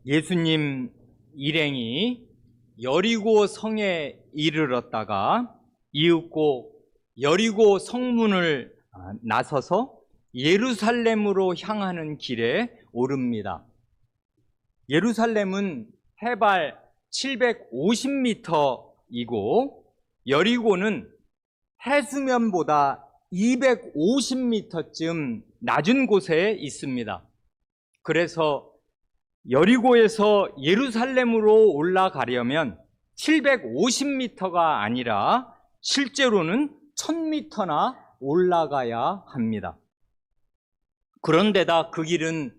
예수님 일행이 여리고 성에 이르렀다가 이윽고 여리고 성문을 나서서 예루살렘으로 향하는 길에 오릅니다. 예루살렘은 해발 750m이고 여리고는 해수면보다 250m쯤 낮은 곳에 있습니다. 그래서 여리고에서 예루살렘으로 올라가려면 750m가 아니라 실제로는 1000m나 올라가야 합니다. 그런데다 그 길은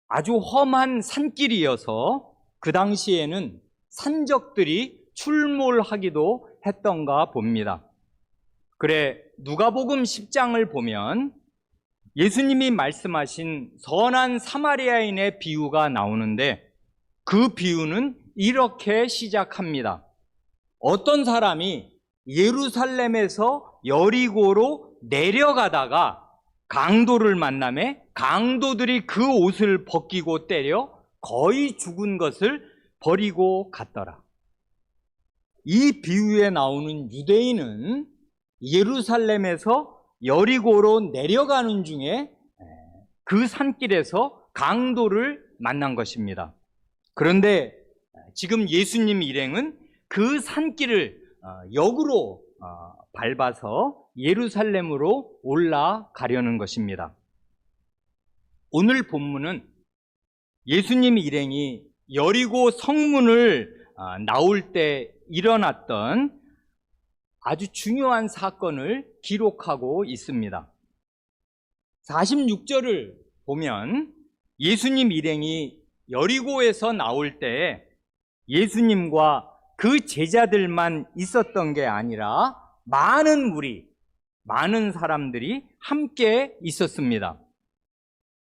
아주 험한 산길이어서 그 당시에는 산적들이 출몰하기도 했던가 봅니다. 그래 누가복음 10장을 보면 예수님이 말씀하신 선한 사마리아인의 비유가 나오는데 그 비유는 이렇게 시작합니다. 어떤 사람이 예루살렘에서 여리고로 내려가다가 강도를 만나매 강도들이 그 옷을 벗기고 때려 거의 죽은 것을 버리고 갔더라. 이 비유에 나오는 유대인은 예루살렘에서 여리고로 내려가는 중에 그 산길에서 강도를 만난 것입니다. 그런데 지금 예수님 일행은 그 산길을 역으로 밟아서 예루살렘으로 올라가려는 것입니다. 오늘 본문은 예수님 일행이 여리고 성문을 나올 때 일어났던 아주 중요한 사건을 기록하고 있습니다. 46절을 보면 예수님 일행이 여리고에서 나올 때 예수님과 그 제자들만 있었던 게 아니라 많은 무리, 많은 사람들이 함께 있었습니다.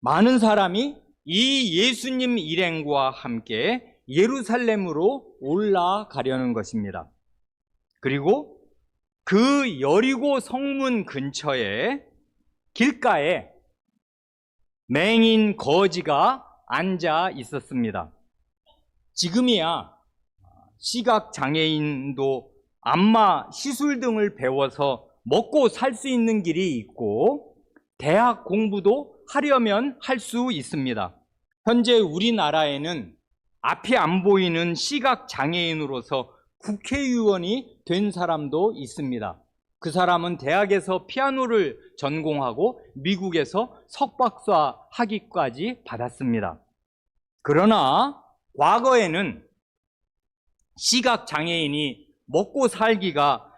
많은 사람이 이 예수님 일행과 함께 예루살렘으로 올라가려는 것입니다. 그리고 그 여리고 성문 근처에 길가에 맹인 거지가 앉아 있었습니다. 지금이야 시각장애인도 안마 시술 등을 배워서 먹고 살 수 있는 길이 있고 대학 공부도 하려면 할 수 있습니다. 현재 우리나라에는 앞이 안 보이는 시각장애인으로서 국회의원이 된 사람도 있습니다. 그 사람은 대학에서 피아노를 전공하고 미국에서 석박사 학위까지 받았습니다. 그러나 과거에는 시각장애인이 먹고 살기가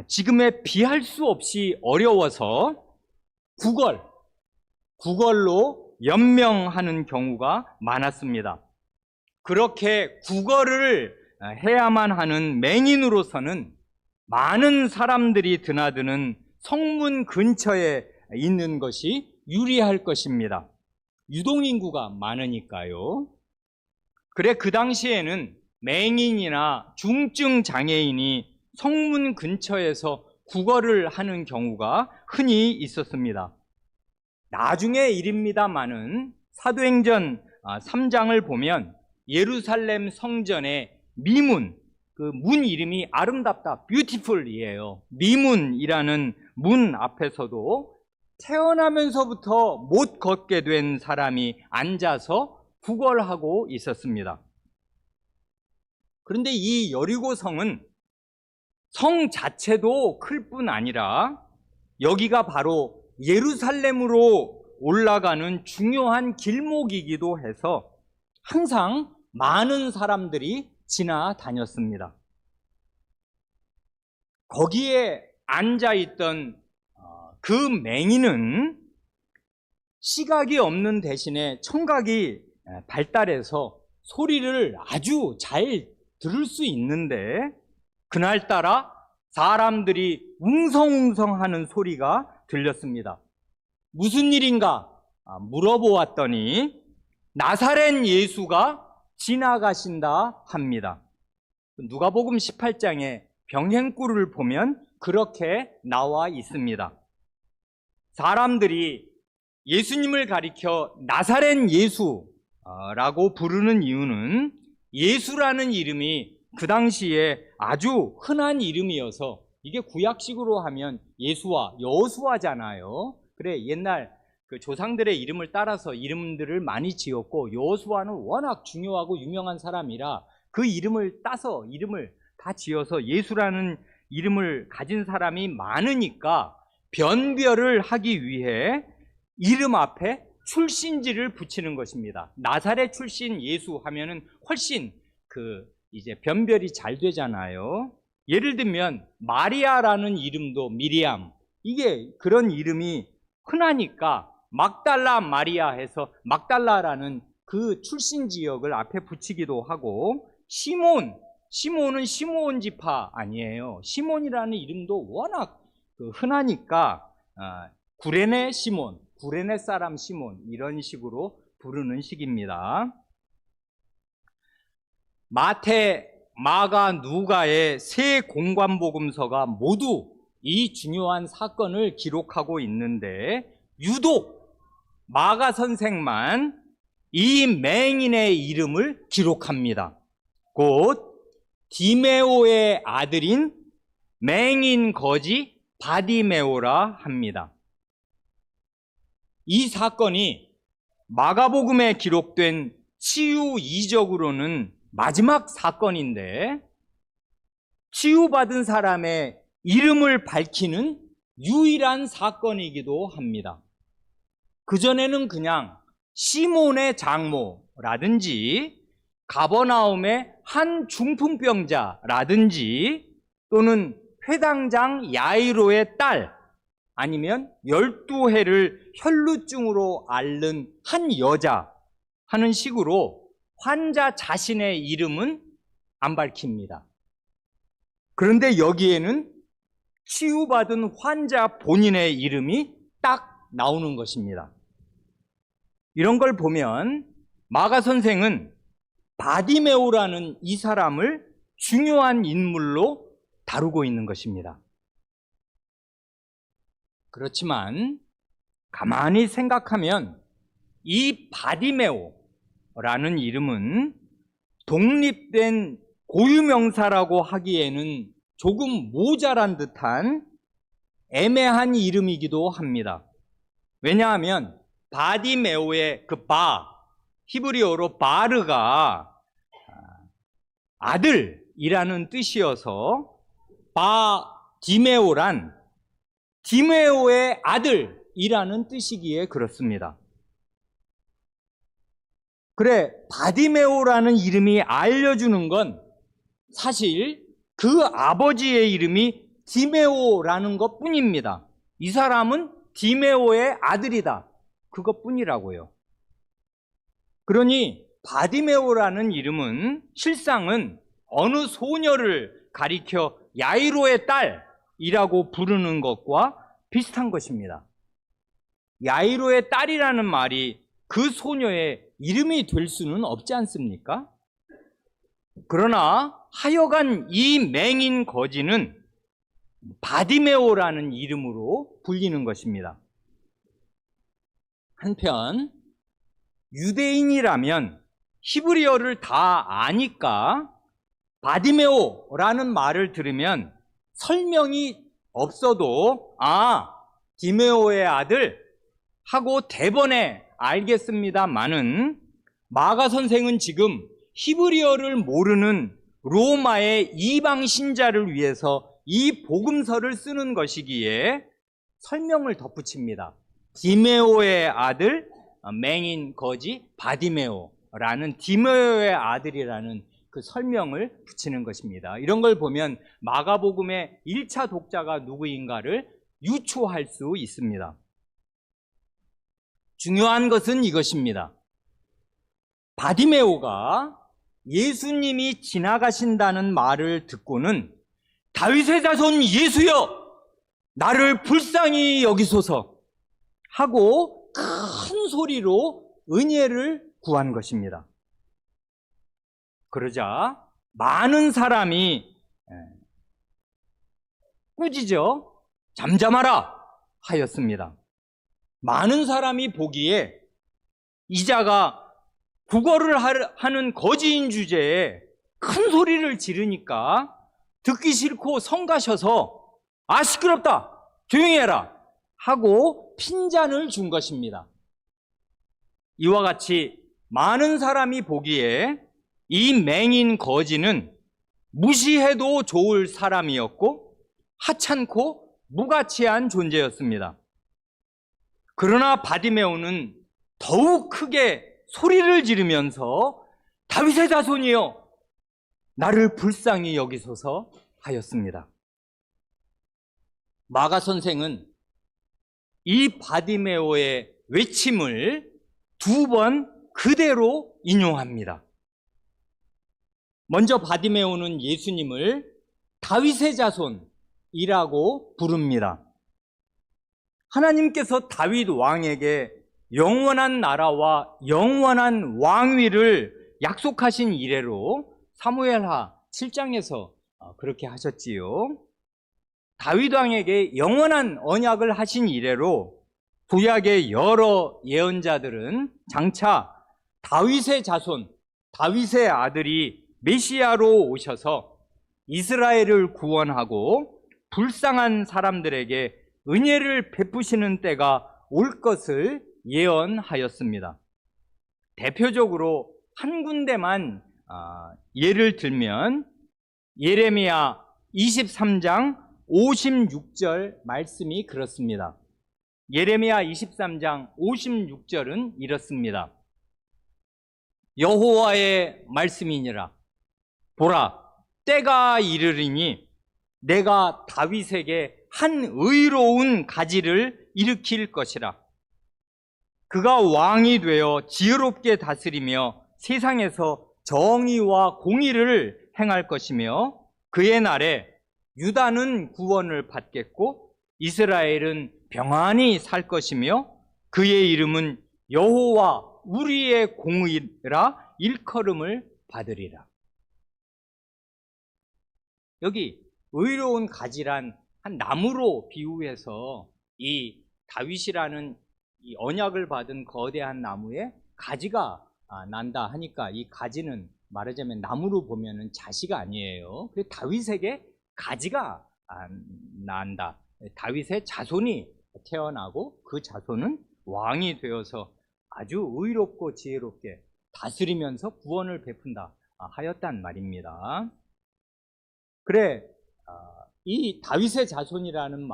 지금에 비할 수 없이 어려워서 구걸로 연명하는 경우가 많았습니다. 그렇게 구걸을 해야만 하는 맹인으로서는 많은 사람들이 드나드는 성문 근처에 있는 것이 유리할 것입니다. 유동인구가 많으니까요. 그래 그 당시에는 맹인이나 중증 장애인이 성문 근처에서 구걸을 하는 경우가 흔히 있었습니다. 나중의 일입니다마는 사도행전 3장을 보면 예루살렘 성전의 미문, 그 문 이름이 아름답다, beautiful이에요. 미문이라는 문 앞에서도 태어나면서부터 못 걷게 된 사람이 앉아서 구걸하고 있었습니다. 그런데 이 여리고성은 성 자체도 클 뿐 아니라 여기가 바로 예루살렘으로 올라가는 중요한 길목이기도 해서 항상 많은 사람들이 지나다녔습니다. 거기에 앉아있던 그 맹인은 시각이 없는 대신에 청각이 발달해서 소리를 아주 잘 들을 수 있는데 그날따라 사람들이 웅성웅성하는 소리가 들렸습니다. 무슨 일인가 물어보았더니 나사렛 예수가 지나가신다 합니다. 누가복음 18장에 병행꾼을 보면 그렇게 나와 있습니다. 사람들이 예수님을 가리켜 나사렛 예수 라고 부르는 이유는 예수라는 이름이 그 당시에 아주 흔한 이름이어서, 이게 구약식으로 하면 예수와 여호수아잖아요. 그래, 옛날 그 조상들의 이름을 따라서 이름들을 많이 지었고, 여호수아는 워낙 중요하고 유명한 사람이라 그 이름을 따서 이름을 다 지어서 예수라는 이름을 가진 사람이 많으니까 변별을 하기 위해 이름 앞에 출신지를 붙이는 것입니다. 나사렛 출신 예수 하면은 훨씬 이제 변별이 잘 되잖아요. 예를 들면 마리아라는 이름도 미리암, 이게 그런 이름이 흔하니까 막달라 마리아 해서 막달라라는 그 출신 지역을 앞에 붙이기도 하고, 시몬은 시므온 지파 아니에요. 시몬이라는 이름도 워낙 흔하니까 구레네 시몬, 구레네 사람 시몬, 이런 식으로 부르는 식입니다. 마태, 마가, 누가의 세 공관복음서가 모두 이 중요한 사건을 기록하고 있는데, 유독 마가 선생만 이 맹인의 이름을 기록합니다. 곧 디메오의 아들인 맹인 거지 바디메오라 합니다. 이 사건이 마가복음에 기록된 치유 이적으로는 마지막 사건인데, 치유받은 사람의 이름을 밝히는 유일한 사건이기도 합니다. 그전에는 그냥 시몬의 장모라든지 가버나움의 한 중풍병자라든지 또는 회당장 야이로의 딸, 아니면 12해를 혈루증으로 앓는 한 여자 하는 식으로 환자 자신의 이름은 안 밝힙니다. 그런데 여기에는 치유받은 환자 본인의 이름이 딱 나오는 것입니다. 이런 걸 보면 마가 선생은 바디메오라는 이 사람을 중요한 인물로 다루고 있는 것입니다. 그렇지만 가만히 생각하면 이 바디메오라는 이름은 독립된 고유명사라고 하기에는 조금 모자란 듯한 애매한 이름이기도 합니다. 왜냐하면 바디메오의 히브리어로 바르가 아들이라는 뜻이어서 바디메오란 디메오의 아들이라는 뜻이기에 그렇습니다. 그래, 바디메오라는 이름이 알려주는 건 사실 그 아버지의 이름이 디메오라는 것 뿐입니다. 이 사람은 디메오의 아들이다, 그것뿐이라고요. 그러니 바디메오라는 이름은 실상은 어느 소녀를 가리켜 야이로의 딸이라고 부르는 것과 비슷한 것입니다. 야이로의 딸이라는 말이 그 소녀의 이름이 될 수는 없지 않습니까? 그러나 하여간 이 맹인 거지는 바디메오라는 이름으로 불리는 것입니다. 한편 유대인이라면 히브리어를 다 아니까 바디메오라는 말을 들으면 설명이 없어도 디메오의 아들 하고 대번에 알겠습니다마는, 마가 선생은 지금 히브리어를 모르는 로마의 이방 신자를 위해서 이 복음서를 쓰는 것이기에 설명을 덧붙입니다. 디메오의 아들, 맹인 거지 바디메오라는 디메오의 아들이라는 그 설명을 붙이는 것입니다. 이런 걸 보면 마가복음의 1차 독자가 누구인가를 유추할 수 있습니다. 중요한 것은 이것입니다. 바디메오가 예수님이 지나가신다는 말을 듣고는 다윗의 자손 예수여, 나를 불쌍히 여기소서 하고 큰 소리로 은혜를 구한 것입니다. 그러자 많은 사람이 꾸짖어 잠잠하라 하였습니다. 많은 사람이 보기에 이 자가 구걸을 하는 거지인 주제에 큰 소리를 지르니까 듣기 싫고 성가셔서 아 시끄럽다 조용히 해라 하고 핀잔을 준 것입니다. 이와 같이 많은 사람이 보기에 이 맹인 거지는 무시해도 좋을 사람이었고 하찮고 무가치한 존재였습니다. 그러나 바디메오는 더욱 크게 소리를 지르면서 다윗의 자손이여 나를 불쌍히 여기소서 하였습니다. 마가 선생은 이 바디메오의 외침을 2번 그대로 인용합니다. 먼저 바디메오는 예수님을 다윗의 자손이라고 부릅니다. 하나님께서 다윗 왕에게 영원한 나라와 영원한 왕위를 약속하신 이래로 사무엘하 7장에서 그렇게 하셨지요. 다윗 왕에게 영원한 언약을 하신 이래로 구약의 여러 예언자들은 장차 다윗의 자손, 다윗의 아들이 메시아로 오셔서 이스라엘을 구원하고 불쌍한 사람들에게 은혜를 베푸시는 때가 올 것을 예언하였습니다. 대표적으로 한 군데만 예를 들면 예레미야 23장 56절 말씀이 그렇습니다. 예레미야 23장 56절은 이렇습니다. 여호와의 말씀이니라. 보라, 때가 이르리니 내가 다윗에게 한 의로운 가지를 일으킬 것이라. 그가 왕이 되어 지혜롭게 다스리며 세상에서 정의와 공의를 행할 것이며 그의 날에 유다는 구원을 받겠고 이스라엘은 평안히 살 것이며 그의 이름은 여호와 우리의 공의라 일컬음을 받으리라. 여기 의로운 가지란 한 나무로 비유해서 이 다윗이라는 이 언약을 받은 거대한 나무에 가지가 난다 하니까 이 가지는 말하자면 나무로 보면은 자시가 아니에요. 그래서 다윗에게 가지가 난다. 다윗의 자손이 태어나고 그 자손은 왕이 되어서 아주 의롭고 지혜롭게 다스리면서 구원을 베푼다 하였단 말입니다. 그래, 이 다윗의 자손이라는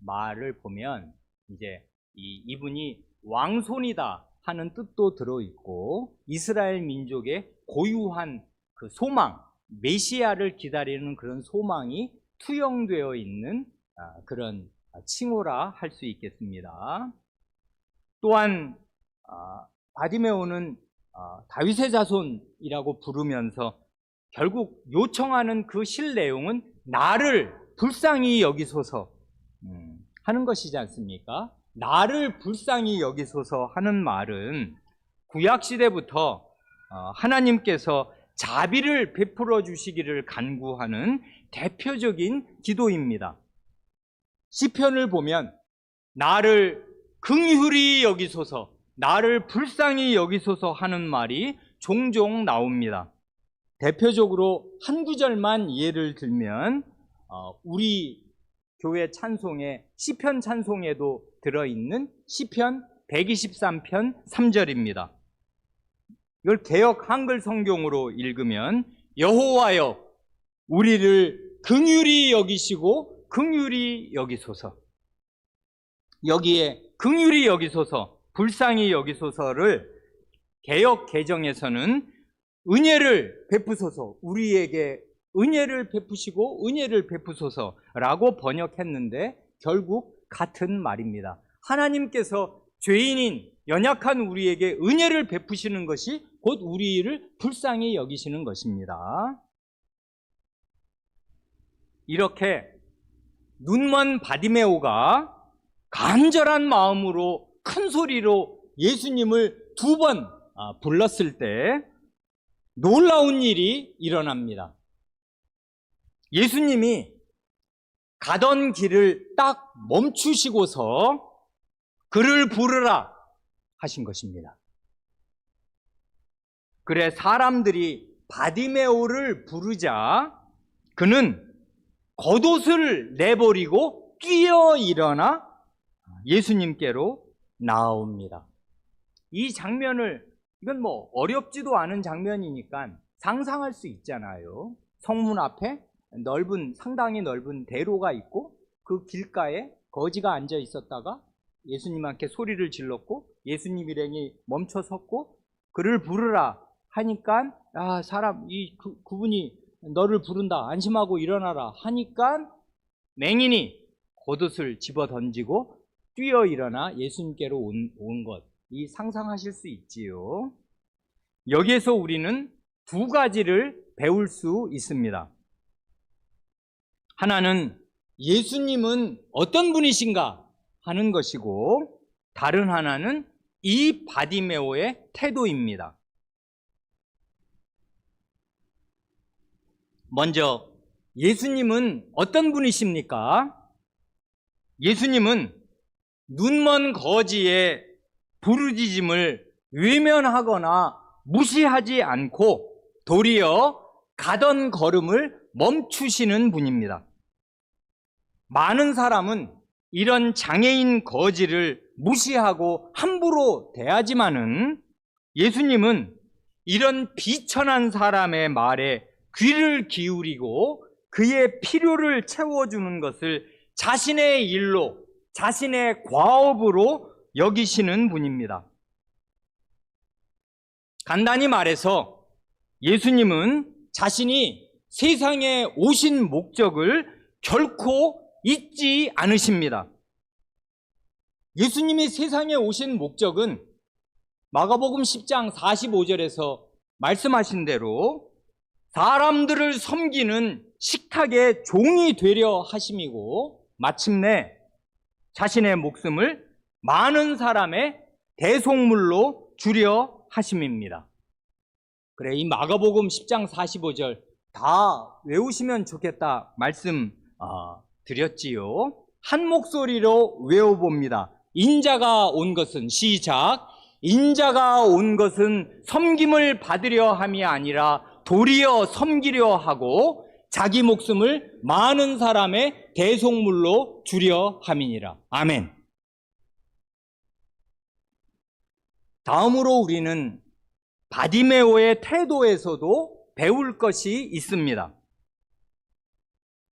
말을 보면 이제 이분이 왕손이다 하는 뜻도 들어있고 이스라엘 민족의 고유한 그 소망, 메시아를 기다리는 그런 소망이 투영되어 있는 그런 칭호라 할 수 있겠습니다. 또한 바디메오는 다윗의 자손이라고 부르면서 결국 요청하는 그 실 내용은 나를 불쌍히 여기소서 하는 것이지 않습니까? 나를 불쌍히 여기소서 하는 말은 구약시대부터 하나님께서 자비를 베풀어 주시기를 간구하는 대표적인 기도입니다. 시편을 보면 나를 긍휼히 여기소서, 나를 불쌍히 여기소서 하는 말이 종종 나옵니다. 대표적으로 한 구절만 예를 들면 우리 교회 찬송의 시편 찬송에도 들어있는 시편 123편 3절입니다. 이걸 개역 한글 성경으로 읽으면 여호와여 우리를 긍휼히 여기시고 긍휼히 여기소서. 여기에 긍휼히 여기소서, 불쌍히 여기소서를 개역 개정에서는 은혜를 베푸소서, 우리에게 은혜를 베푸시고 은혜를 베푸소서라고 번역했는데 결국 같은 말입니다. 하나님께서 죄인인 연약한 우리에게 은혜를 베푸시는 것이 곧 우리를 불쌍히 여기시는 것입니다. 이렇게 눈먼 바디메오가 간절한 마음으로 큰 소리로 예수님을 2번 불렀을 때 놀라운 일이 일어납니다. 예수님이 가던 길을 딱 멈추시고서 그를 부르라 하신 것입니다. 그래 사람들이 바디메오를 부르자 그는 겉옷을 내버리고 뛰어 일어나 예수님께로 나아옵니다. 이 장면을, 이건 뭐 어렵지도 않은 장면이니까 상상할 수 있잖아요. 성문 앞에 상당히 넓은 대로가 있고 그 길가에 거지가 앉아 있었다가 예수님한테 소리를 질렀고 예수님 일행이 멈춰 섰고 그를 부르라 하니까 그분이 너를 부른다 안심하고 일어나라 하니까 맹인이 겉옷을 집어 던지고 뛰어 일어나 예수님께로 온 것, 이 상상하실 수 있지요. 여기에서 우리는 두 가지를 배울 수 있습니다. 하나는 예수님은 어떤 분이신가 하는 것이고 다른 하나는 이 바디메오의 태도입니다. 먼저 예수님은 어떤 분이십니까? 예수님은 눈먼 거지의 부르짖음을 외면하거나 무시하지 않고 도리어 가던 걸음을 멈추시는 분입니다. 많은 사람은 이런 장애인 거지를 무시하고 함부로 대하지만은 예수님은 이런 비천한 사람의 말에 귀를 기울이고 그의 필요를 채워주는 것을 자신의 일로, 자신의 과업으로 여기시는 분입니다. 간단히 말해서 예수님은 자신이 세상에 오신 목적을 결코 잊지 않으십니다. 예수님이 세상에 오신 목적은 마가복음 10장 45절에서 말씀하신 대로 사람들을 섬기는 식탁의 종이 되려 하심이고 마침내 자신의 목숨을 많은 사람의 대속물로 주려 하심입니다. 그래, 이 마가복음 10장 45절 다 외우시면 좋겠다 말씀 드렸지요. 한 목소리로 외워봅니다. 인자가 온 것은 시작. 인자가 온 것은 섬김을 받으려 함이 아니라 도리어 섬기려 하고 자기 목숨을 많은 사람의 대속물로 주려 함이니라. 아멘. 다음으로 우리는 바디메오의 태도에서도 배울 것이 있습니다.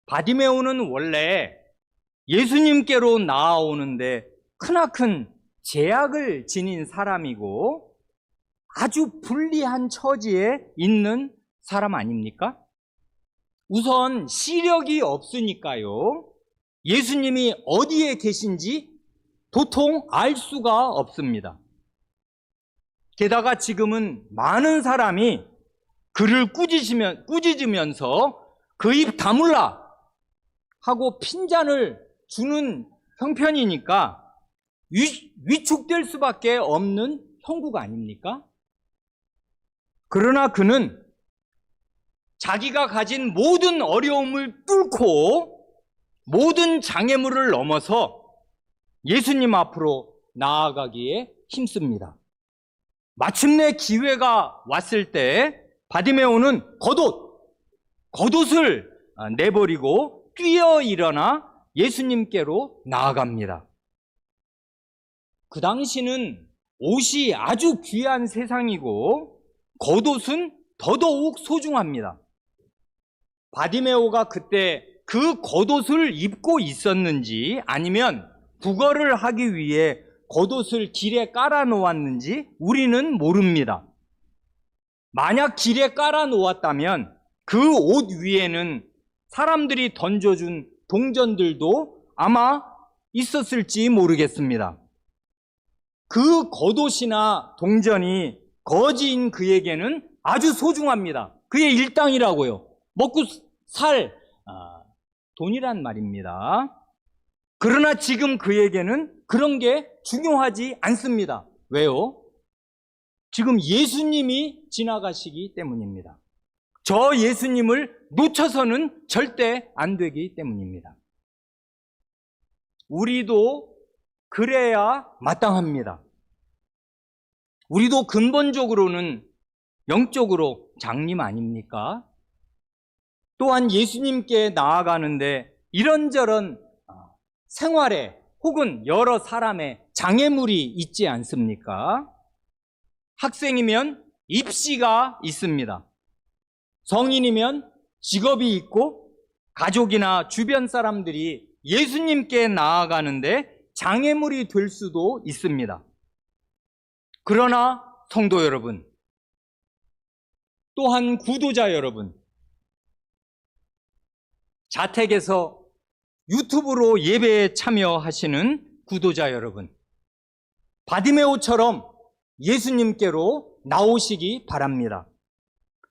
바디메오는 원래 예수님께로 나아오는데 크나큰 제약을 지닌 사람이고 아주 불리한 처지에 있는 사람 아닙니까? 우선 시력이 없으니까요. 예수님이 어디에 계신지 도통 알 수가 없습니다. 게다가 지금은 많은 사람이 그를 꾸짖으면서 그 입 다물라 하고 핀잔을 주는 형편이니까 위축될 수밖에 없는 형국 아닙니까? 그러나 그는 자기가 가진 모든 어려움을 뚫고 모든 장애물을 넘어서 예수님 앞으로 나아가기에 힘씁니다. 마침내 기회가 왔을 때 바디메오는 겉옷을 내버리고 뛰어 일어나 예수님께로 나아갑니다. 그 당시는 옷이 아주 귀한 세상이고 겉옷은 더더욱 소중합니다. 바디메오가 그때 그 겉옷을 입고 있었는지 아니면 구걸을 하기 위해 겉옷을 길에 깔아 놓았는지 우리는 모릅니다. 만약 길에 깔아 놓았다면 그 옷 위에는 사람들이 던져준 동전들도 아마 있었을지 모르겠습니다. 그 겉옷이나 동전이 거지인 그에게는 아주 소중합니다. 그의 일당이라고요. 먹고 살 돈이란 말입니다. 그러나 지금 그에게는 그런 게 중요하지 않습니다. 왜요? 지금 예수님이 지나가시기 때문입니다. 저 예수님을 놓쳐서는 절대 안 되기 때문입니다. 우리도 그래야 마땅합니다. 우리도 근본적으로는 영적으로 장님 아닙니까? 또한 예수님께 나아가는데 이런저런 생활에 혹은 여러 사람의 장애물이 있지 않습니까? 학생이면 입시가 있습니다. 성인이면 직업이 있고 가족이나 주변 사람들이 예수님께 나아가는데 장애물이 될 수도 있습니다. 그러나 성도 여러분, 또한 구도자 여러분, 자택에서 유튜브로 예배에 참여하시는 구도자 여러분, 바디메오처럼 예수님께로 나오시기 바랍니다.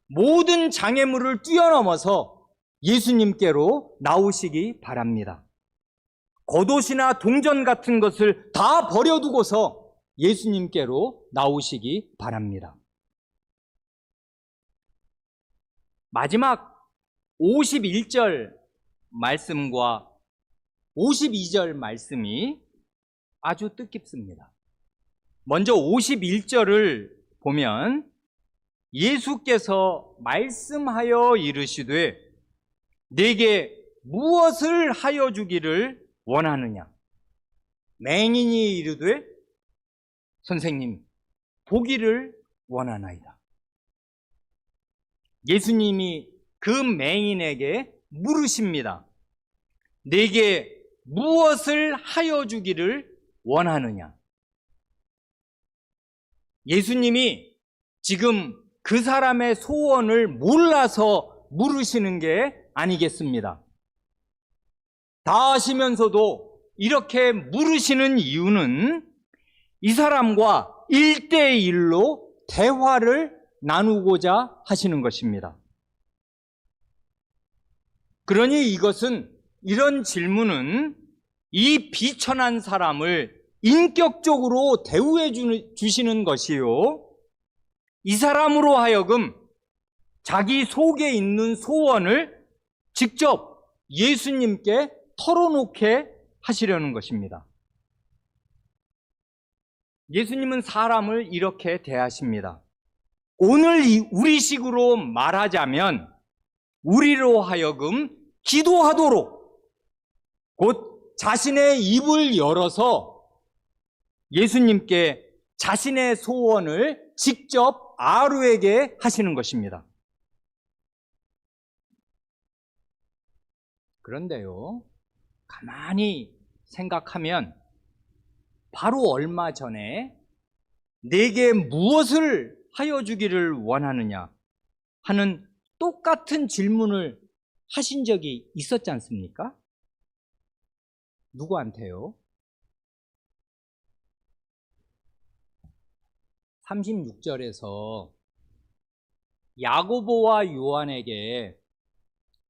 모든 장애물을 뛰어넘어서 예수님께로 나오시기 바랍니다. 겉옷이나 동전 같은 것을 다 버려두고서 예수님께로 나오시기 바랍니다. 마지막 51절 말씀과 52절 말씀이 아주 뜻깊습니다. 먼저 51절을 보면 예수께서 말씀하여 이르시되 내게 무엇을 하여 주기를 원하느냐? 맹인이 이르되 선생님 보기를 원하나이다. 예수님이 그 맹인에게 물으십니다. 내게 무엇을 하여 주기를 원하느냐? 예수님이 지금 그 사람의 소원을 몰라서 물으시는 게 아니겠습니다. 다 아시면서도 이렇게 물으시는 이유는 이 사람과 1대1로 대화를 나누고자 하시는 것입니다. 그러니 이런 질문은 이 비천한 사람을 인격적으로 대우해 주시는 것이요, 이 사람으로 하여금 자기 속에 있는 소원을 직접 예수님께 털어놓게 하시려는 것입니다. 예수님은 사람을 이렇게 대하십니다. 오늘 우리식으로 말하자면 우리로 하여금 기도하도록 곧 자신의 입을 열어서 예수님께 자신의 소원을 직접 아뢰게 하시는 것입니다. 그런데요, 가만히 생각하면 바로 얼마 전에 내게 무엇을 하여 주기를 원하느냐 하는 똑같은 질문을 하신 적이 있었지 않습니까? 누구한테요? 36절에서 야고보와 요한에게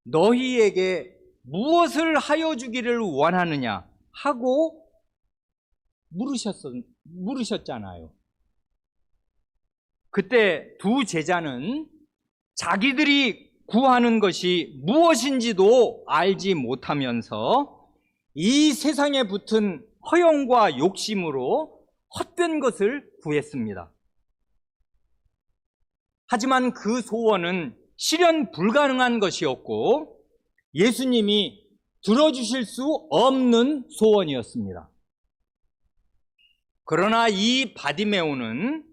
너희에게 무엇을 하여 주기를 원하느냐 하고 물으셨잖아요. 그때 두 제자는 자기들이 구하는 것이 무엇인지도 알지 못하면서 이 세상에 붙은 허영과 욕심으로 헛된 것을 구했습니다. 하지만 그 소원은 실현 불가능한 것이었고 예수님이 들어주실 수 없는 소원이었습니다. 그러나 이 바디메오는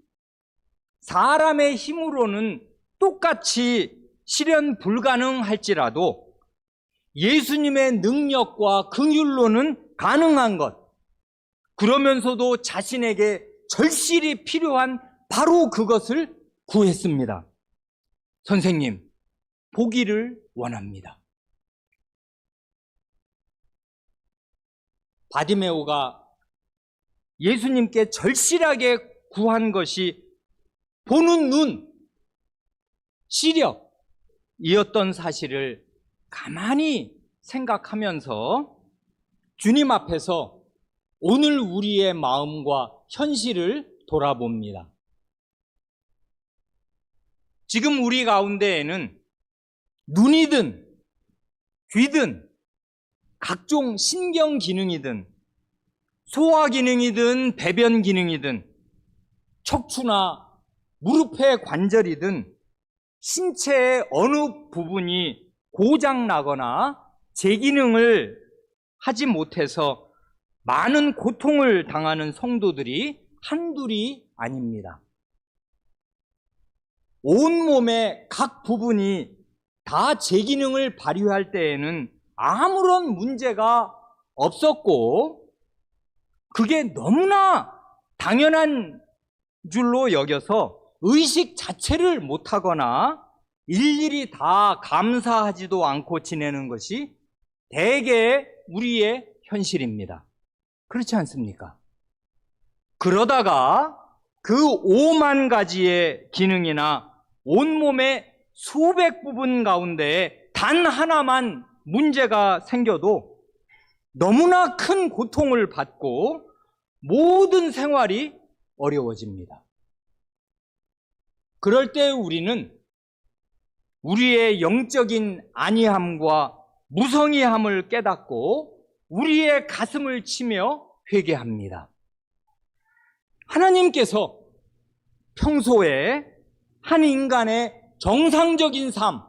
사람의 힘으로는 똑같이 실현 불가능할지라도 예수님의 능력과 긍휼로는 가능한 것, 그러면서도 자신에게 절실히 필요한 바로 그것을 구했습니다. 선생님, 보기를 원합니다. 바디메오가 예수님께 절실하게 구한 것이 보는 눈, 시력이었던 사실을 가만히 생각하면서 주님 앞에서 오늘 우리의 마음과 현실을 돌아봅니다. 지금 우리 가운데에는 눈이든 귀든 각종 신경 기능이든 소화 기능이든 배변 기능이든 척추나 무릎의 관절이든 신체의 어느 부분이 고장나거나 재기능을 하지 못해서 많은 고통을 당하는 성도들이 한둘이 아닙니다. 온몸의 각 부분이 다 재기능을 발휘할 때에는 아무런 문제가 없었고, 그게 너무나 당연한 줄로 여겨서 의식 자체를 못하거나 일일이 다 감사하지도 않고 지내는 것이 대개 우리의 현실입니다. 그렇지 않습니까? 그러다가 그 5만 가지의 기능이나 온몸의 수백 부분 가운데 단 하나만 문제가 생겨도 너무나 큰 고통을 받고 모든 생활이 어려워집니다. 그럴 때 우리는 우리의 영적인 안이함과 무성의함을 깨닫고 우리의 가슴을 치며 회개합니다. 하나님께서 평소에 한 인간의 정상적인 삶,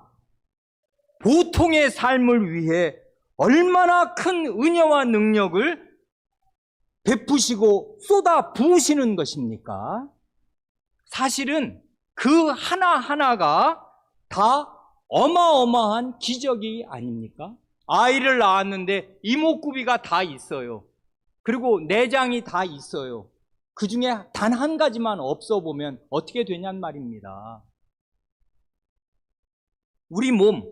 보통의 삶을 위해 얼마나 큰 은혜와 능력을 베푸시고 쏟아 부으시는 것입니까? 사실은 그 하나하나가 다 어마어마한 기적이 아닙니까? 아이를 낳았는데 이목구비가 다 있어요. 그리고 내장이 다 있어요. 그 중에 단 한 가지만 없어 보면 어떻게 되냔 말입니다. 우리 몸,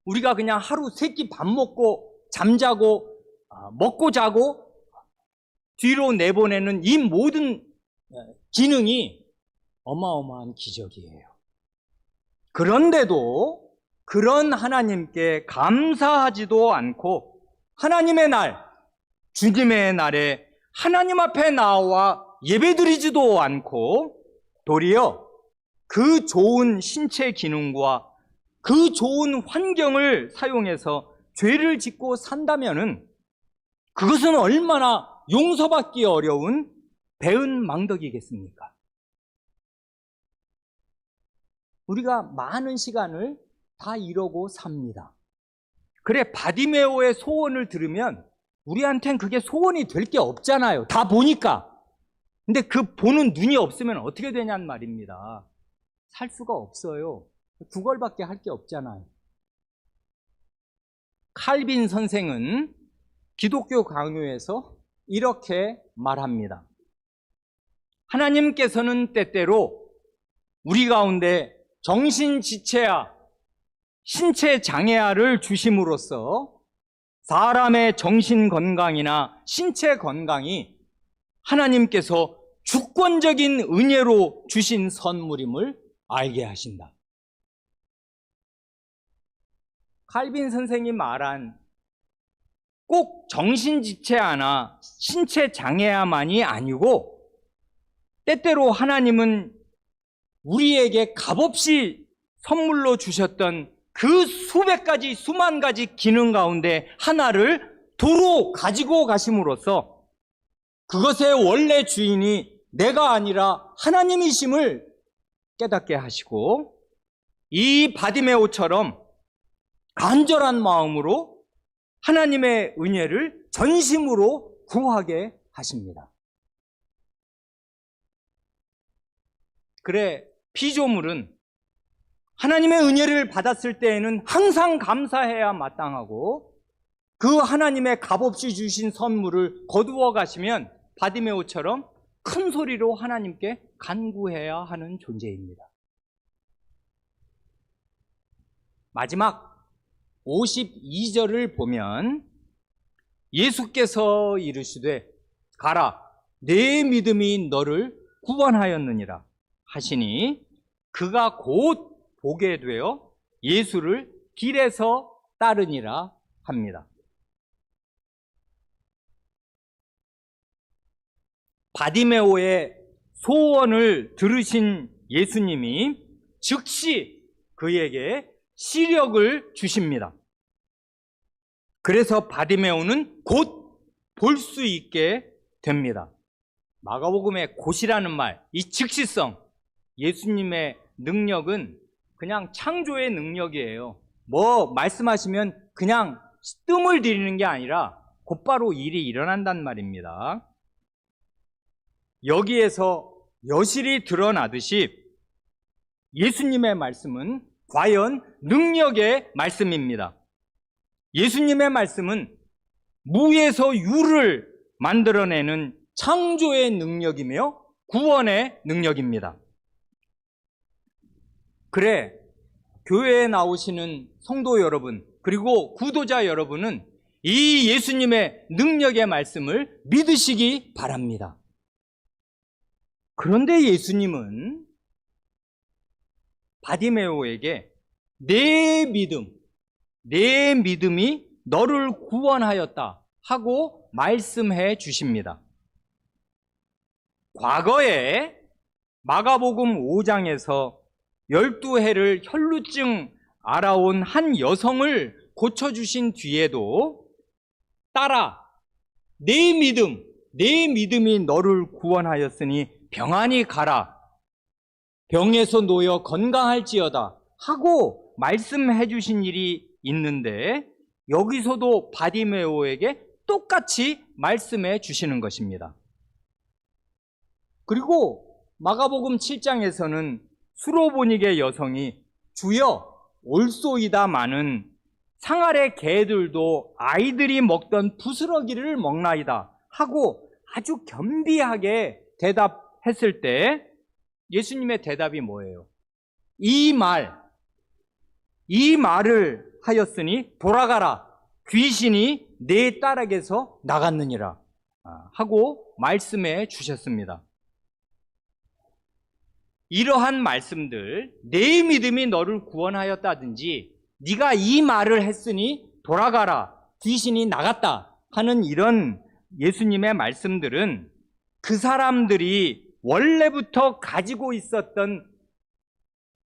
우리가 그냥 하루 세 끼 밥 먹고 잠자고 먹고 자고 뒤로 내보내는 이 모든 기능이 어마어마한 기적이에요. 그런데도 그런 하나님께 감사하지도 않고 하나님의 날, 주님의 날에 하나님 앞에 나와 예배드리지도 않고 도리어 그 좋은 신체 기능과 그 좋은 환경을 사용해서 죄를 짓고 산다면은 그것은 얼마나 용서받기 어려운 배은망덕이겠습니까? 우리가 많은 시간을 다 이러고 삽니다. 그래, 바디메오의 소원을 들으면 우리한텐 그게 소원이 될 게 없잖아요. 다 보니까. 근데 그 보는 눈이 없으면 어떻게 되냔 말입니다. 살 수가 없어요. 구걸밖에 할 게 없잖아요. 칼빈 선생은 기독교 강요에서 이렇게 말합니다. 하나님께서는 때때로 우리 가운데 정신지체아, 신체 장애아를 주심으로써 사람의 정신 건강이나 신체 건강이 하나님께서 주권적인 은혜로 주신 선물임을 알게 하신다. 칼빈 선생이 말한 꼭 정신지체아나 신체 장애아만이 아니고 때때로 하나님은 우리에게 값없이 선물로 주셨던 그 수백 가지, 수만 가지 기능 가운데 하나를 도로 가지고 가심으로써 그것의 원래 주인이 내가 아니라 하나님이심을 깨닫게 하시고 이 바디메오처럼 간절한 마음으로 하나님의 은혜를 전심으로 구하게 하십니다. 그래, 피조물은 하나님의 은혜를 받았을 때에는 항상 감사해야 마땅하고 그 하나님의 값없이 주신 선물을 거두어 가시면 바디메오처럼 큰 소리로 하나님께 간구해야 하는 존재입니다. 마지막 52절을 보면 예수께서 이르시되 가라, 내 믿음이 너를 구원하였느니라 하시니 그가 곧 보게 되어 예수를 길에서 따르니라 합니다. 바디메오의 소원을 들으신 예수님이 즉시 그에게 시력을 주십니다. 그래서 바디메오는 곧 볼 수 있게 됩니다. 마가복음의 곧이라는 말, 이 즉시성, 예수님의 능력은 그냥 창조의 능력이에요. 뭐 말씀하시면 그냥 뜸을 들이는 게 아니라 곧바로 일이 일어난단 말입니다. 여기에서 여실히 드러나듯이 예수님의 말씀은 과연 능력의 말씀입니다. 예수님의 말씀은 무에서 유를 만들어내는 창조의 능력이며 구원의 능력입니다. 그래, 교회에 나오시는 성도 여러분, 그리고 구도자 여러분은 이 예수님의 능력의 말씀을 믿으시기 바랍니다. 그런데 예수님은 바디메오에게 내 믿음이 너를 구원하였다 하고 말씀해 주십니다. 과거에 마가복음 5장에서 12해를 혈루증 알아온 한 여성을 고쳐주신 뒤에도 딸아, 내 믿음이 너를 구원하였으니 평안히 가라. 병에서 놓여 건강할지어다 하고 말씀해 주신 일이 있는데 여기서도 바디메오에게 똑같이 말씀해 주시는 것입니다. 그리고 마가복음 7장에서는 수로보니게 여성이 주여 올소이다마는 상 아래 개들도 아이들이 먹던 부스러기를 먹나이다 하고 아주 겸비하게 대답했을 때 예수님의 대답이 뭐예요? 이 말을 하였으니 돌아가라. 귀신이 내 딸에게서 나갔느니라 하고 말씀해 주셨습니다. 이러한 말씀들, 내 믿음이 너를 구원하였다든지 네가 이 말을 했으니 돌아가라. 귀신이 나갔다 하는 이런 예수님의 말씀들은 그 사람들이 원래부터 가지고 있었던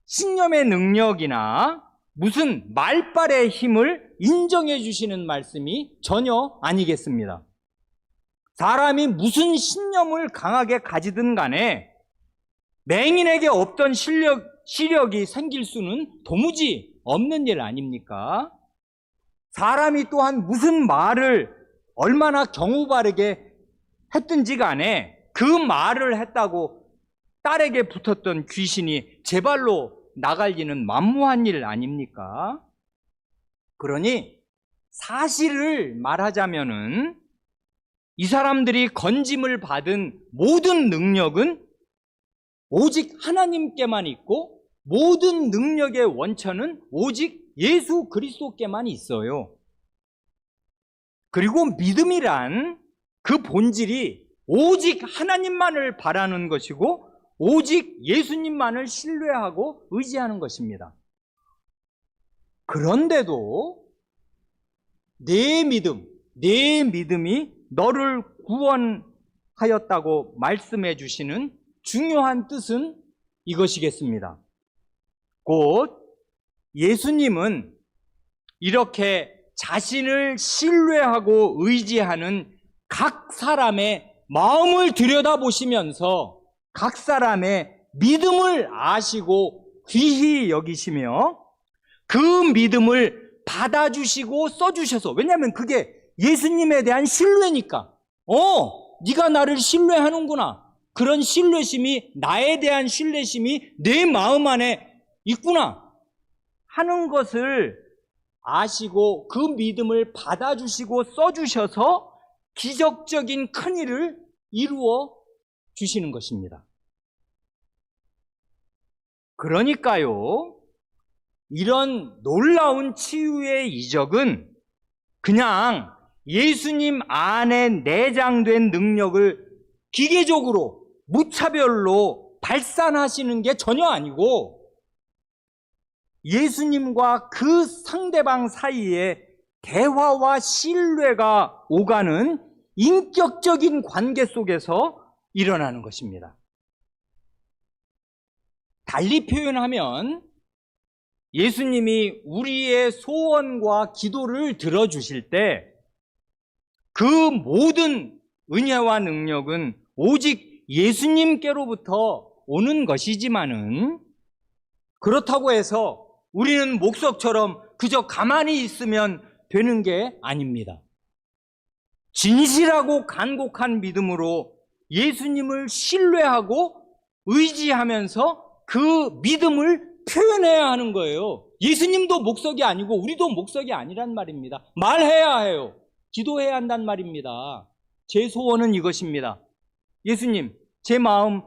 신념의 능력이나 무슨 말발의 힘을 인정해 주시는 말씀이 전혀 아니겠습니다. 사람이 무슨 신념을 강하게 가지든 간에 맹인에게 없던 시력이 생길 수는 도무지 없는 일 아닙니까? 사람이 또한 무슨 말을 얼마나 경우 바르게 했든지 간에 그 말을 했다고 딸에게 붙었던 귀신이 제 발로 나갈 리는 만무한 일 아닙니까? 그러니 사실을 말하자면은 이 사람들이 건짐을 받은 모든 능력은 오직 하나님께만 있고 모든 능력의 원천은 오직 예수 그리스도께만 있어요. 그리고 믿음이란 그 본질이 오직 하나님만을 바라는 것이고 오직 예수님만을 신뢰하고 의지하는 것입니다. 그런데도 내 믿음이 너를 구원하였다고 말씀해 주시는 중요한 뜻은 이것이겠습니다. 곧 예수님은 이렇게 자신을 신뢰하고 의지하는 각 사람의 마음을 들여다보시면서 각 사람의 믿음을 아시고 귀히 여기시며 그 믿음을 받아주시고 써주셔서, 왜냐하면 그게 예수님에 대한 신뢰니까 네가 나를 신뢰하는구나, 그런 신뢰심이, 나에 대한 신뢰심이 내 마음 안에 있구나 하는 것을 아시고 그 믿음을 받아주시고 써주셔서 기적적인 큰일을 이루어 주시는 것입니다. 그러니까요, 이런 놀라운 치유의 이적은 그냥 예수님 안에 내장된 능력을 기계적으로 무차별로 발산하시는 게 전혀 아니고 예수님과 그 상대방 사이에 대화와 신뢰가 오가는 인격적인 관계 속에서 일어나는 것입니다. 달리 표현하면 예수님이 우리의 소원과 기도를 들어주실 때 그 모든 은혜와 능력은 오직 예수님께로부터 오는 것이지만은 그렇다고 해서 우리는 목석처럼 그저 가만히 있으면 되는 게 아닙니다. 진실하고 간곡한 믿음으로 예수님을 신뢰하고 의지하면서 그 믿음을 표현해야 하는 거예요. 예수님도 목석이 아니고 우리도 목석이 아니란 말입니다. 말해야 해요. 기도해야 한단 말입니다. 제 소원은 이것입니다. 예수님, 제 마음의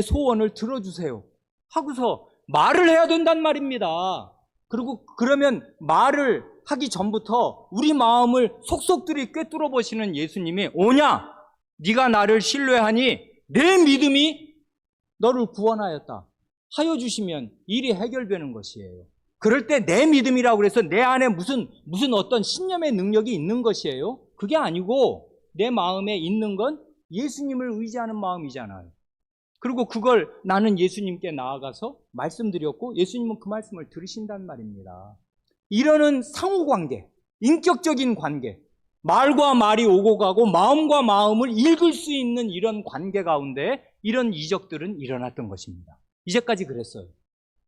소원을 들어주세요 하고서 말을 해야 된단 말입니다. 그리고 그러면 말을 하기 전부터 우리 마음을 속속들이 꿰뚫어 보시는 예수님이, 오냐? 네가 나를 신뢰하니 내 믿음이 너를 구원하였다 하여 주시면 일이 해결되는 것이에요. 그럴 때 내 믿음이라고 해서 내 안에 무슨 어떤 신념의 능력이 있는 것이에요? 그게 아니고 내 마음에 있는 건 예수님을 의지하는 마음이잖아요. 그리고 그걸 나는 예수님께 나아가서 말씀드렸고 예수님은 그 말씀을 들으신단 말입니다. 이러는 상호관계, 인격적인 관계, 말과 말이 오고 가고 마음과 마음을 읽을 수 있는 이런 관계 가운데 이런 이적들은 일어났던 것입니다. 이제까지 그랬어요.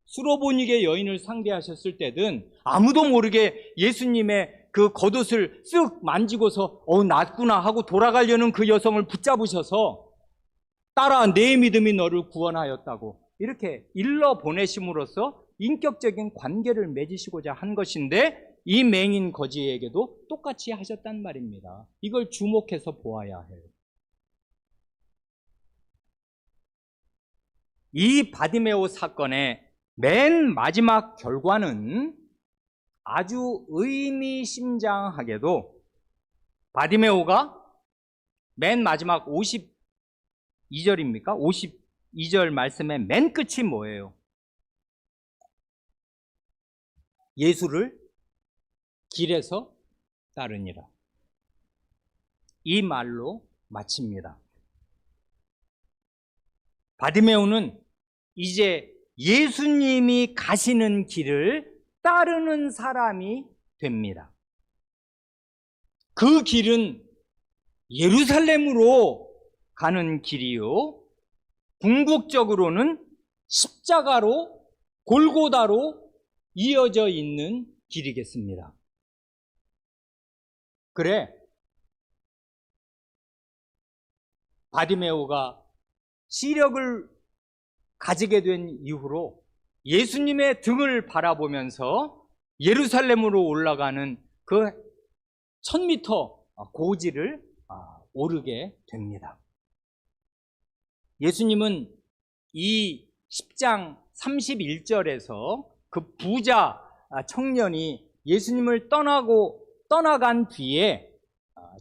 수로보니게 여인을 상대하셨을 때든 아무도 모르게 예수님의 그 겉옷을 쓱 만지고서 낫구나 하고 돌아가려는 그 여성을 붙잡으셔서 따라 내 믿음이 너를 구원하였다고 이렇게 일러 보내심으로써 인격적인 관계를 맺으시고자 한 것인데 이 맹인 거지에게도 똑같이 하셨단 말입니다. 이걸 주목해서 보아야 해요. 이 바디메오 사건의 맨 마지막 결과는 아주 의미심장하게도 바디메오가 맨 마지막 52절입니까? 52절 말씀의 맨 끝이 뭐예요? 예수를 길에서 따르니라. 이 말로 마칩니다. 바디메오는 이제 예수님이 가시는 길을 따르는 사람이 됩니다. 그 길은 예루살렘으로 가는 길이요, 궁극적으로는 십자가로, 골고다로 이어져 있는 길이겠습니다. 그래, 바디메오가 시력을 가지게 된 이후로 예수님의 등을 바라보면서 예루살렘으로 올라가는 그 1000m 고지를 오르게 됩니다. 예수님은 이 10장 31절에서 그 부자 청년이 예수님을 떠나간 뒤에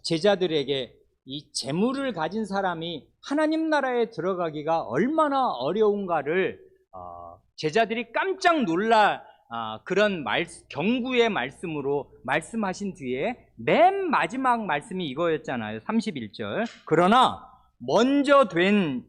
제자들에게 이 재물을 가진 사람이 하나님 나라에 들어가기가 얼마나 어려운가를 제자들이 깜짝 놀라 그런 경구의 말씀으로 말씀하신 뒤에 맨 마지막 말씀이 이거였잖아요. 31절. 그러나 먼저 된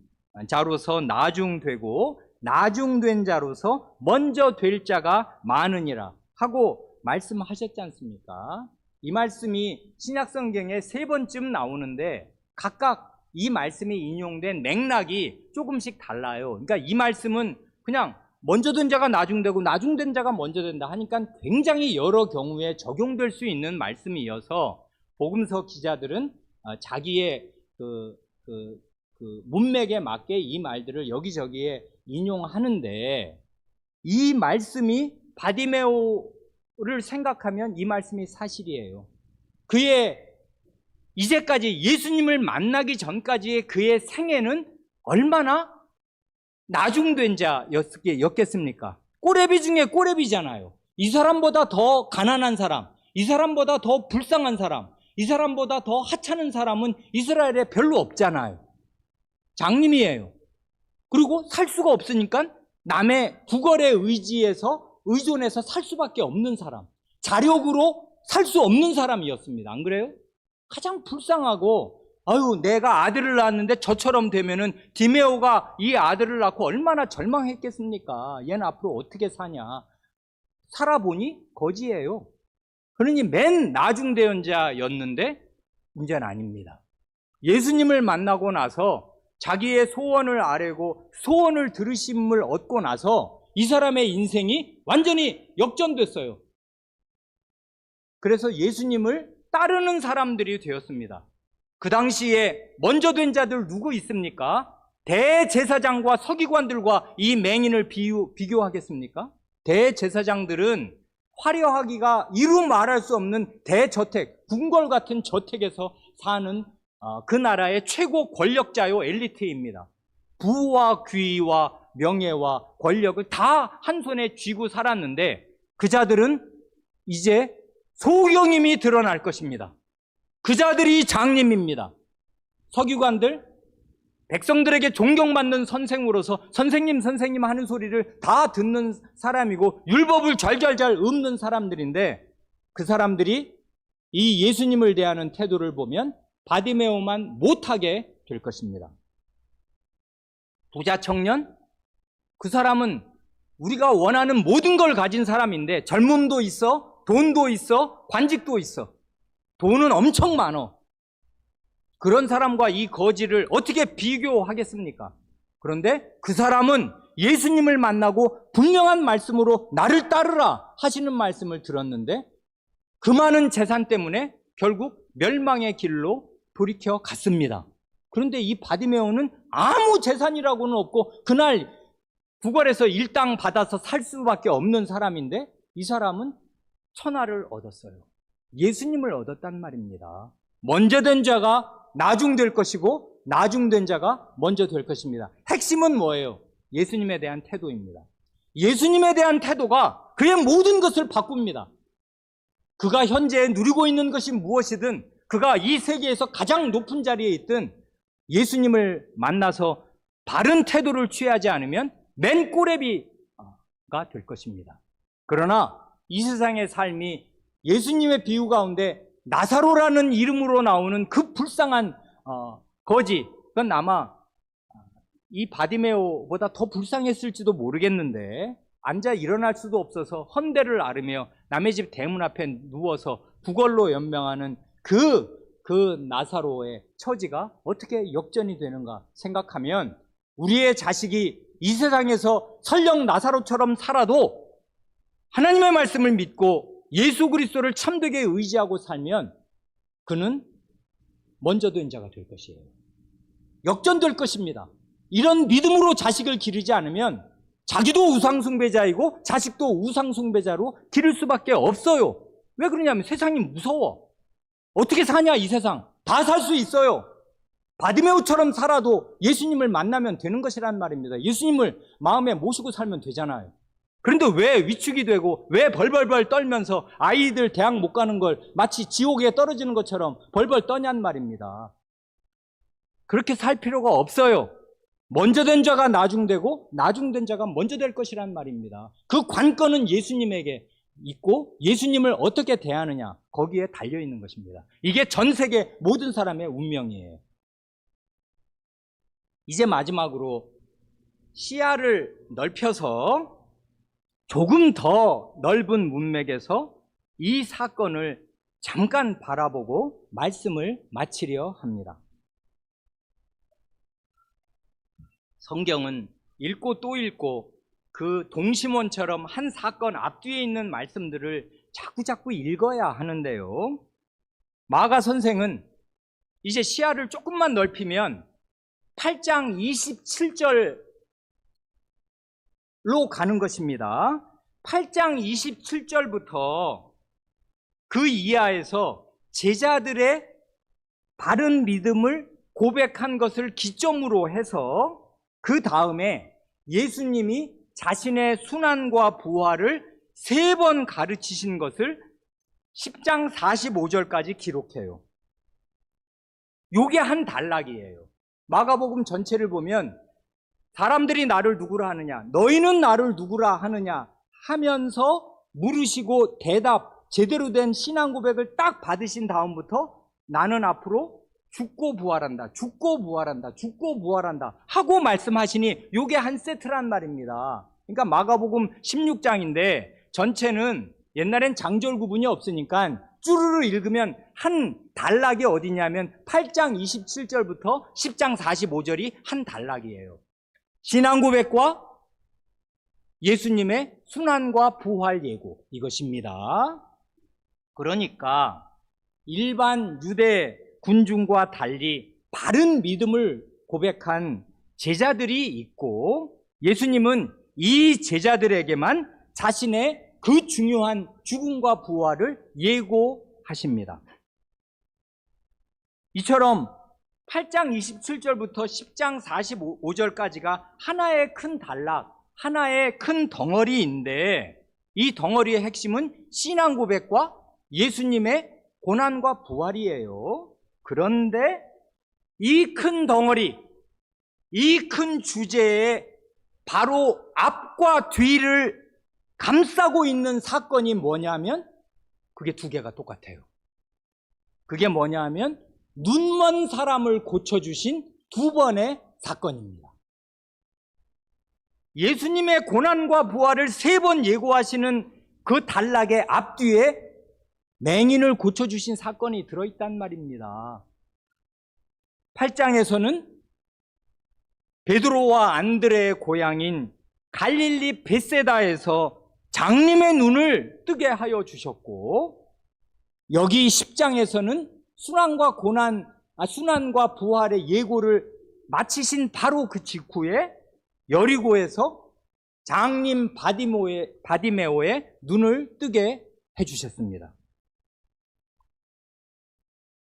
자로서 나중되고 나중된 자로서 먼저 될 자가 많으니라 하고 말씀하셨지 않습니까? 이 말씀이 신약성경에 3번쯤 나오는데 각각 이 말씀이 인용된 맥락이 조금씩 달라요. 그러니까 이 말씀은 그냥 먼저 된 자가 나중되고 나중된 자가 먼저 된다 하니까 굉장히 여러 경우에 적용될 수 있는 말씀이어서 복음서 기자들은 자기의 그 문맥에 맞게 이 말들을 여기저기에 인용하는데, 이 말씀이 바디메오를 생각하면 이 말씀이 사실이에요. 그의 이제까지 예수님을 만나기 전까지의 그의 생애는 얼마나 나중된 자였겠습니까? 꼬레비 중에 꼬레비잖아요. 이 사람보다 더 가난한 사람, 이 사람보다 더 불쌍한 사람, 이 사람보다 더 하찮은 사람은 이스라엘에 별로 없잖아요. 장님이에요. 그리고 살 수가 없으니까 남의 구걸에 의존해서 살 수밖에 없는 사람, 자력으로 살 수 없는 사람이었습니다. 안 그래요? 가장 불쌍하고, 내가 아들을 낳았는데 저처럼 되면은 디메오가 이 아들을 낳고 얼마나 절망했겠습니까? 얘는 앞으로 어떻게 사냐? 살아보니 거지예요. 그러니 맨 나중대언자였는데 문제는 아닙니다. 예수님을 만나고 나서 자기의 소원을 아뢰고 소원을 들으심을 얻고 나서 이 사람의 인생이 완전히 역전됐어요. 그래서 예수님을 따르는 사람들이 되었습니다. 그 당시에 먼저 된 자들 누구 있습니까? 대제사장과 서기관들과 이 맹인을 비교하겠습니까? 대제사장들은 화려하기가 이루 말할 수 없는 대저택, 궁궐 같은 저택에서 사는 그 나라의 최고 권력자요 엘리트입니다. 부와 귀와 명예와 권력을 다 한 손에 쥐고 살았는데 그 자들은 이제 소경임이 드러날 것입니다. 그 자들이 장님입니다. 서기관들, 백성들에게 존경받는 선생으로서 선생님 선생님 하는 소리를 다 듣는 사람이고 율법을 잘잘잘 읊는 사람들인데 그 사람들이 이 예수님을 대하는 태도를 보면 바디메오만 못하게 될 것입니다. 부자 청년, 그 사람은 우리가 원하는 모든 걸 가진 사람인데 젊음도 있어, 돈도 있어, 관직도 있어. 돈은 엄청 많어. 그런 사람과 이 거지를 어떻게 비교하겠습니까? 그런데 그 사람은 예수님을 만나고 분명한 말씀으로 나를 따르라 하시는 말씀을 들었는데 그 많은 재산 때문에 결국 멸망의 길로 돌이켜 갔습니다. 그런데 이 바디메오는 아무 재산이라고는 없고 그날 구걸에서 일당 받아서 살 수밖에 없는 사람인데 이 사람은 천하를 얻었어요. 예수님을 얻었단 말입니다. 먼저 된 자가 나중될 것이고 나중된 자가 먼저 될 것입니다. 핵심은 뭐예요? 예수님에 대한 태도입니다. 예수님에 대한 태도가 그의 모든 것을 바꿉니다. 그가 현재 누리고 있는 것이 무엇이든 그가 이 세계에서 가장 높은 자리에 있든 예수님을 만나서 바른 태도를 취하지 않으면 맨꼬레비가 될 것입니다. 그러나 이 세상의 삶이 예수님의 비유 가운데 나사로라는 이름으로 나오는 그 불쌍한 거지, 그건 아마 이 바디메오보다 더 불쌍했을지도 모르겠는데 앉아 일어날 수도 없어서 헌대를 앓으며 남의 집 대문 앞에 누워서 구걸로 연명하는 그 나사로의 처지가 어떻게 역전이 되는가 생각하면 우리의 자식이 이 세상에서 설령 나사로처럼 살아도 하나님의 말씀을 믿고 예수 그리스도를 참되게 의지하고 살면 그는 먼저 된 자가 될 것이에요. 역전될 것입니다. 이런 믿음으로 자식을 기르지 않으면 자기도 우상숭배자이고 자식도 우상숭배자로 기를 수밖에 없어요. 왜 그러냐면 세상이 무서워. 어떻게 사냐 이 세상. 다 살 수 있어요. 바디메오처럼 살아도 예수님을 만나면 되는 것이란 말입니다. 예수님을 마음에 모시고 살면 되잖아요. 그런데 왜 위축이 되고 왜 벌벌벌 떨면서 아이들 대학 못 가는 걸 마치 지옥에 떨어지는 것처럼 벌벌 떠냔 말입니다. 그렇게 살 필요가 없어요. 먼저 된 자가 나중되고 나중된 자가 먼저 될 것이란 말입니다. 그 관건은 예수님에게 있고 예수님을 어떻게 대하느냐 거기에 달려있는 것입니다. 이게 전 세계 모든 사람의 운명이에요. 이제 마지막으로 시야를 넓혀서 조금 더 넓은 문맥에서 이 사건을 잠깐 바라보고 말씀을 마치려 합니다. 성경은 읽고 또 읽고 그 동심원처럼 한 사건 앞뒤에 있는 말씀들을 자꾸자꾸 읽어야 하는데요. 마가 선생은 이제 시야를 조금만 넓히면 8장 27절로 가는 것입니다. 8장 27절부터 그 이하에서 제자들의 바른 믿음을 고백한 것을 기점으로 해서 그 다음에 예수님이 자신의 순환과 부활을 3번 가르치신 것을 10장 45절까지 기록해요. 요게 한 단락이에요. 마가복음 전체를 보면 사람들이 나를 누구라 하느냐, 너희는 나를 누구라 하느냐 하면서 물으시고 대답, 제대로 된 신앙 고백을 딱 받으신 다음부터 나는 앞으로 죽고 부활한다, 죽고 부활한다, 죽고 부활한다 하고 말씀하시니 요게 한 세트란 말입니다. 그러니까 마가복음 16장인데 전체는 옛날엔 장절 구분이 없으니까 쭈르르 읽으면 한 단락이 어디냐면 8장 27절부터 10장 45절이 한 단락이에요. 신앙 고백과 예수님의 순환과 부활 예고, 이것입니다. 그러니까 일반 유대 군중과 달리 바른 믿음을 고백한 제자들이 있고, 예수님은 이 제자들에게만 자신의 그 중요한 죽음과 부활을 예고하십니다. 이처럼 8장 27절부터 10장 45절까지가 하나의 큰 단락, 하나의 큰 덩어리인데, 이 덩어리의 핵심은 신앙 고백과 예수님의 고난과 부활이에요. 그런데 이 큰 덩어리, 이 큰 주제에 바로 앞과 뒤를 감싸고 있는 사건이 뭐냐면, 그게 두 개가 똑같아요. 그게 뭐냐면 눈먼 사람을 고쳐주신 두 번의 사건입니다. 예수님의 고난과 부활을 세 번 예고하시는 그 단락의 앞뒤에 맹인을 고쳐주신 사건이 들어있단 말입니다. 8장에서는 베드로와 안드레의 고향인 갈릴리 벳세다에서 장님의 눈을 뜨게 하여 주셨고, 여기 10장에서는 순환과 부활의 예고를 마치신 바로 그 직후에 여리고에서 장님 바디메오의 눈을 뜨게 해주셨습니다.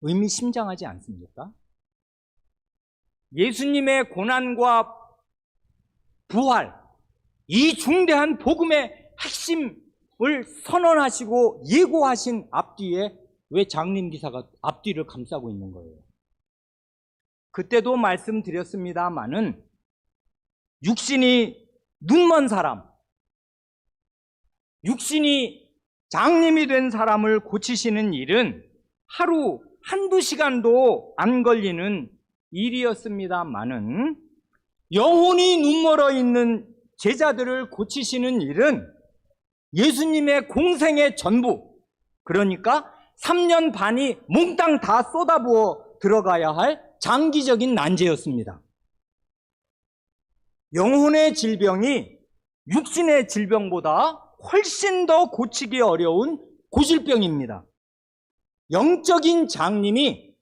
의미심장하지 않습니까? 예수님의 고난과 부활, 이 중대한 복음의 핵심을 선언하시고 예고하신 앞뒤에 왜 장림 기사가 앞뒤를 감싸고 있는 거예요? 그때도 말씀드렸습니다마는 육신이 눈먼 사람, 육신이 장님이 된 사람을 고치시는 일은 하루 한두 시간도 안 걸리는 일이었습니다마는 영혼이 눈멀어 있는 제자들을 고치시는 일은 예수님의 공생의 전부, 그러니까 3년 반이 몽땅 다 쏟아부어 들어가야 할 장기적인 난제였습니다. 영혼의 질병이 육신의 질병보다 훨씬 더 고치기 어려운 고질병입니다. 영적인 장님이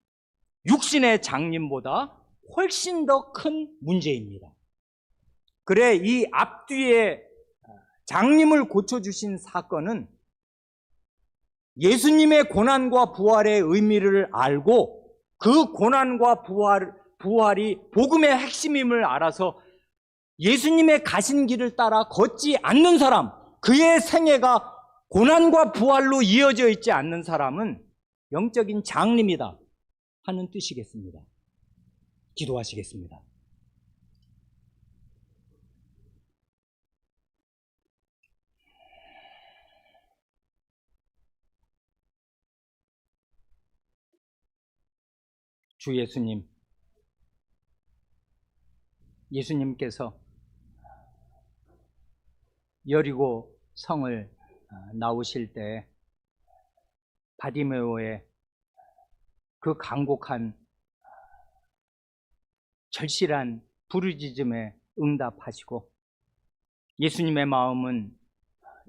육신의 장님보다 훨씬 더 큰 문제입니다. 그래, 이 앞뒤에 장님을 고쳐주신 사건은 예수님의 고난과 부활의 의미를 알고 그 고난과 부활이 복음의 핵심임을 알아서 예수님의 가신 길을 따라 걷지 않는 사람, 그의 생애가 고난과 부활로 이어져 있지 않는 사람은 영적인 장님이다 하는 뜻이겠습니다. 기도하시겠습니다. 주 예수님, 예수님께서 여리고 성을 나오실 때 바디메오의 그 간곡한 절실한 부르짖음에 응답하시고, 예수님의 마음은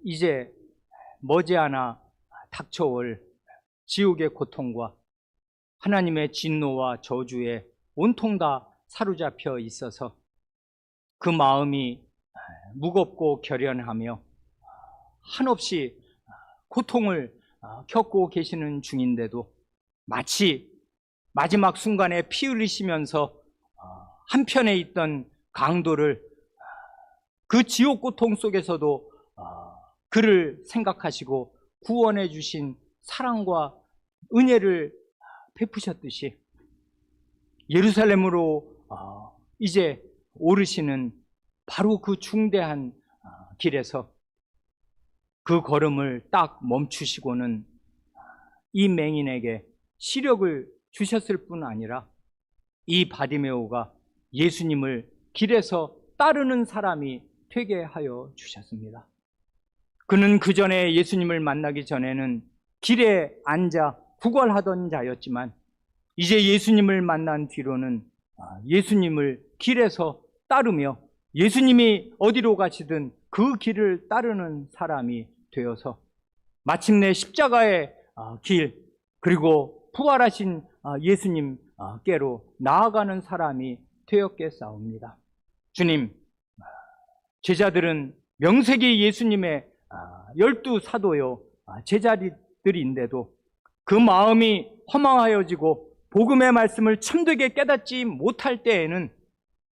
이제 머지않아 닥쳐올 지옥의 고통과 하나님의 진노와 저주에 온통 다 사로잡혀 있어서 그 마음이 무겁고 결연하며 한없이 고통을 겪고 계시는 중인데도 마치 마지막 순간에 피 흘리시면서 한편에 있던 강도를 그 지옥 고통 속에서도 그를 생각하시고 구원해 주신 사랑과 은혜를 베푸셨듯이 예루살렘으로 이제 오르시는 바로 그 중대한 길에서 그 걸음을 딱 멈추시고는 이 맹인에게 시력을 주셨을 뿐 아니라 이 바디메오가 예수님을 길에서 따르는 사람이 되게 하여 주셨습니다. 그는 그 전에 예수님을 만나기 전에는 길에 앉아 구걸하던 자였지만 이제 예수님을 만난 뒤로는 예수님을 길에서 따르며 예수님이 어디로 가시든 그 길을 따르는 사람이 되어서 마침내 십자가의 길, 그리고 부활하신 예수님께로 나아가는 사람이 되었겠사옵니다. 주님, 제자들은 명색이 예수님의 12사도요 제자들인데도 그 마음이 허망하여지고 복음의 말씀을 참되게 깨닫지 못할 때에는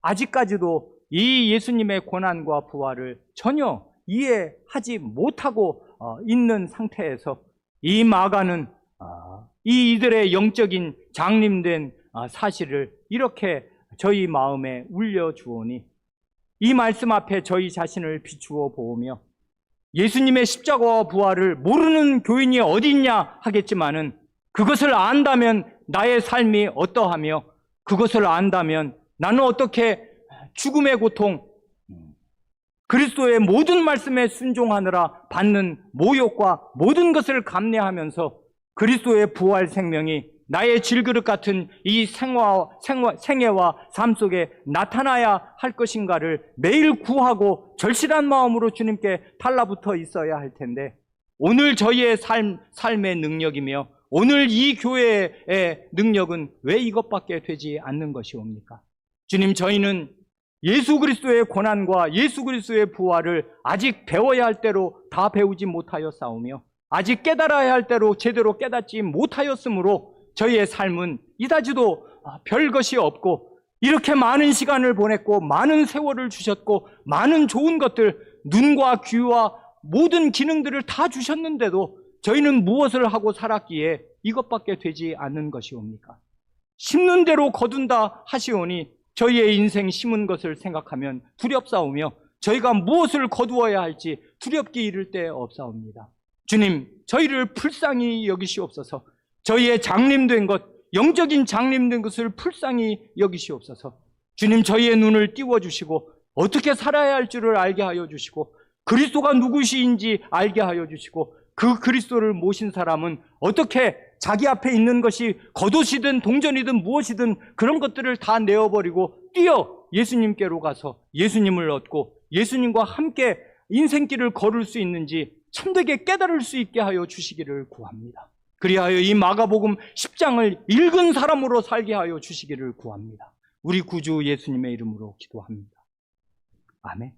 아직까지도 이 예수님의 고난과 부활을 전혀 이해하지 못하고 있는 상태에서 이 마가는 이들의 영적인 장님된 사실을 이렇게 저희 마음에 울려주오니 이 말씀 앞에 저희 자신을 비추어 보며 예수님의 십자가와 부활을 모르는 교인이 어디 있냐 하겠지만은 그것을 안다면 나의 삶이 어떠하며 그것을 안다면 나는 어떻게 죽음의 고통, 그리스도의 모든 말씀에 순종하느라 받는 모욕과 모든 것을 감내하면서 그리스도의 부활 생명이 나의 질그릇 같은 이 생애와 삶 속에 나타나야 할 것인가를 매일 구하고 절실한 마음으로 주님께 달라붙어 있어야 할 텐데 오늘 저희의 삶의 능력이며 오늘 이 교회의 능력은 왜 이것밖에 되지 않는 것이옵니까? 주님, 저희는 예수 그리스도의 고난과 예수 그리스도의 부활을 아직 배워야 할 대로 다 배우지 못하여 싸우며 아직 깨달아야 할 대로 제대로 깨닫지 못하였으므로 저희의 삶은 이다지도 별것이 없고 이렇게 많은 시간을 보냈고 많은 세월을 주셨고 많은 좋은 것들, 눈과 귀와 모든 기능들을 다 주셨는데도 저희는 무엇을 하고 살았기에 이것밖에 되지 않는 것이옵니까? 심는 대로 거둔다 하시오니 저희의 인생 심은 것을 생각하면 두렵사오며 저희가 무엇을 거두어야 할지 두렵기 이를 데 없사옵니다. 주님, 저희를 불쌍히 여기시옵소서. 저희의 장님된 것, 영적인 장님된 것을 불쌍히 여기시옵소서. 주님, 저희의 눈을 띄워주시고 어떻게 살아야 할 줄을 알게 하여 주시고 그리스도가 누구시인지 알게 하여 주시고 그 그리스도를 모신 사람은 어떻게 자기 앞에 있는 것이 겉옷이든 동전이든 무엇이든 그런 것들을 다 내어버리고 뛰어 예수님께로 가서 예수님을 얻고 예수님과 함께 인생길을 걸을 수 있는지 참되게 깨달을 수 있게 하여 주시기를 구합니다. 그리하여 이 마가복음 10장을 읽은 사람으로 살게 하여 주시기를 구합니다. 우리 구주 예수님의 이름으로 기도합니다. 아멘.